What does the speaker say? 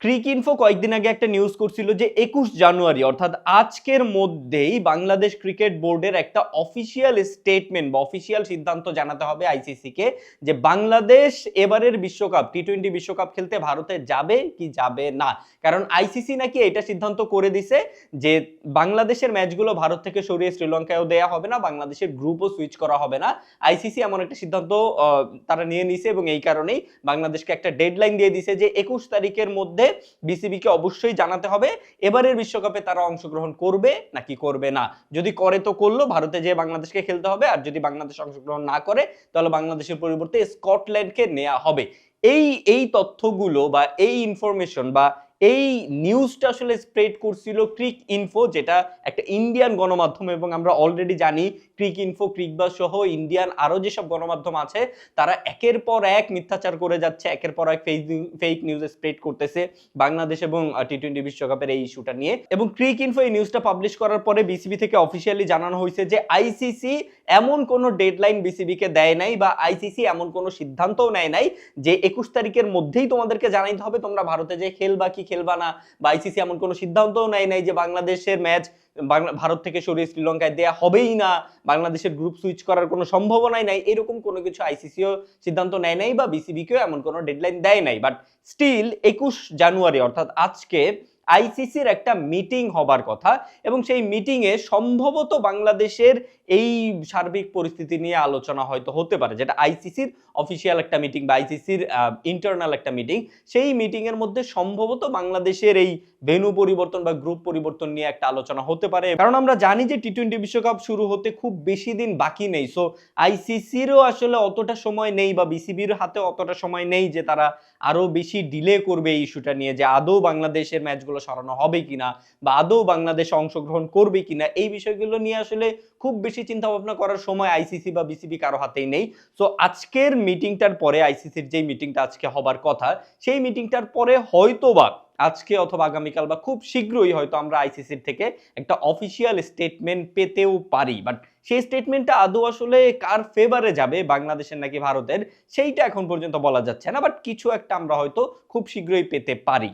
ক্রিক info কয়েকদিন আগে একটা নিউজ করছিল যে 21 জানুয়ারি অর্থাৎ আজকের মধ্যেই বাংলাদেশ ক্রিকেট বোর্ডের একটা অফিসিয়াল স্টেটমেন্ট বা অফিসিয়াল সিদ্ধান্ত জানাতে হবে আইসিসি কে যে বাংলাদেশ এবারের বিশ্বকাপ টি-20 বিশ্বকাপ খেলতে ভারতে যাবে কি যাবে না। কারণ আইসিসি নাকি এটা সিদ্ধান্ত করে দিছে যে বাংলাদেশের ম্যাচগুলো ভারত থেকে সরিয়ে শ্রীলঙ্কায়ও দেয়া হবে না, বাংলাদেশের গ্রুপও সুইচ করা হবে না। আইসিসি এমন একটা সিদ্ধান্ত তারা নিয়ে নিছে এবং এই কারণেই বাংলাদেশকে একটা ডেডলাইন দিয়ে দিছে যে 21 তারিখের মধ্যে বিসিবি কে অবশ্যই জানাতে হবে এবারের বিশ্বকাপে তারা অংশগ্রহণ করবে নাকি করবে না। যদি করে তো করলো, ভারতে যেয়ে বাংলাদেশকে খেলতে হবে, আর যদি বাংলাদেশ অংশগ্রহণ না করে তাহলে বাংলাদেশের পরিবর্তে স্কটল্যান্ডকে নেওয়া হবে। এই এই তথ্যগুলো বা এই ইনফরমেশন বা এই নিউজটা আসলে স্প্রেড করছিল ক্রিক ইনফো, যেটা একটা ইন্ডিয়ান গণমাধ্যম, এবং আমরা অলরেডি জানি ক্রিক ইনফো, ক্রিকবাজ সহ ইন্ডিয়ান আরো যেসব গণমাধ্যম আছে তারা একের পর এক মিথ্যাচার করে যাচ্ছে, একের পর এক ফেক নিউজ স্প্রেড করতেছে বাংলাদেশ এবং টি-20 বিশ্বকাপের এই ইস্যুটা নিয়ে। এবং ক্রিক ইনফো এই নিউজটা পাবলিশ করার পরে বিসিবি থেকে অফিসিয়ালি জানানো হয়েছে যে আইসিসি এমন কোনো ডেডলাইন বিসিবি কে দেয় নাই বা আইসিসি এমন কোনো সিদ্ধান্তও নেয় নাই যে 21 তারিখের মধ্যেই তোমাদেরকে জানাইতে হবে তোমরা ভারতে যে খেলবা কি খেলবা না, বা আইসিসি এমন কোনো সিদ্ধান্তও নেয় নাই যে বাংলাদেশের ম্যাচ ভারত থেকে সরিয়ে শ্রীলঙ্কায় দেয়া হবেই না, বাংলাদেশের গ্রুপ সুইচ করার কোনো সম্ভাবনাই নাই, এরকম কোনো কিছু আইসিসিও সিদ্ধান্ত নেয় নাই বা বিসিবিকেও এমন কোনো ডেডলাইন দেয় নাই। বাট স্টিল 21 জানুয়ারি অর্থাৎ আজকে আইসিসির একটা মিটিং হবার কথা, এবং সেই মিটিংয়ে সম্ভবত বাংলাদেশের এই সার্বিক পরিস্থিতি নিয়ে আলোচনা হয়তো হতে পারে, যেটা আইসিসির অফিসিয়াল একটা মিটিং বা আইসিসির ইন্টারনাল একটা মিটিং। সেই মিটিং এর মধ্যে সম্ভবত বাংলাদেশের এই ভেন্যু পরিবর্তন বা গ্রুপ পরিবর্তন নিয়ে একটা আলোচনা হতে পারে, কারণ আমরা জানি যে টি-20 বিশ্বকাপ শুরু হতে খুব বেশি দিন বাকি নেই। সো আইসিসিরও আসলে অতটা সময় নেই বা বিসিবির হাতে অতটা সময় নেই যে তারা আরো বেশি ডিলে করবে এই ইস্যুটা নিয়ে, যে আদৌ বাংলাদেশের ম্যাচগুলো সরানো হবে কিনা বা আদৌ বাংলাদেশ অংশগ্রহণ করবে কিনা। এই বিষয়গুলো নিয়ে আসলে খুব বেশি চিন্তা ভাবনা করার সময় আইসিসি বা বিসিবি কারো হাতেই নেই। সো আজকের মিটিংটার পরে, আইসিসির যেই মিটিংটা আজকে হবার কথা, সেই মিটিংটার পরে হয়তোবা আজকে অথবা আগামীকাল বা খুব শীঘ্রই হয়তো আমরা আইসিসির থেকে একটা অফিসিয়াল স্টেটমেন্ট পেতেও পারি। বাট সেই স্টেটমেন্টটা আদৌ আসলে কার ফেভারে যাবে, বাংলাদেশের নাকি ভারতের, সেইটা এখন পর্যন্ত বলা যাচ্ছে না। বাট কিছু একটা আমরা হয়তো খুব শীঘ্রই পেতে পারি।